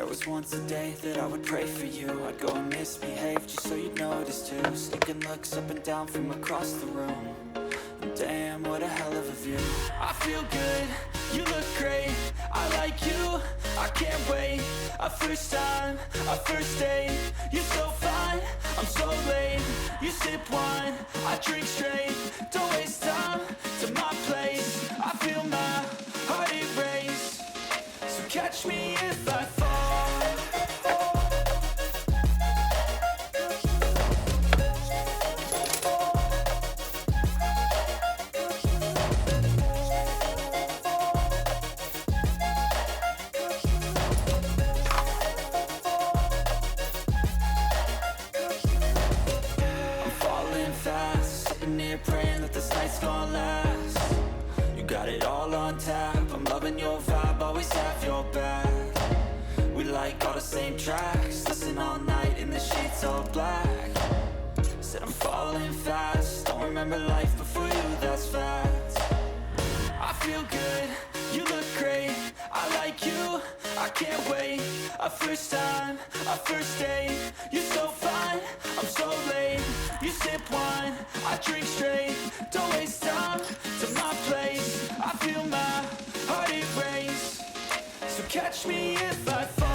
There was once a day that I would pray for you. I'd go and misbehave just so you'd notice too. Sneaking looks up and down from across the room. And damn, what a hell of a view. I feel good, you look great, I like you, I can't wait. A first time, a first date. You're so fine, I'm so late. You sip wine, I drink straight. Don't waste time to my place. I feel my heart erase. So catch me if I fall. I'm falling fast, sitting here praying that this night's gonna last. You got it all on tap, I'm loving your vibe, always have your back. We like all the same tracks, listen all night in the sheets all black. Said I'm falling fast, don't remember life before you, that's fact. I feel good, you look great, I like you, I can't wait. A first time, a first date. You're so fine, I'm so late. You sip wine, I drink straight. Don't waste time to my place. I feel my heart erase. So catch me if I fall.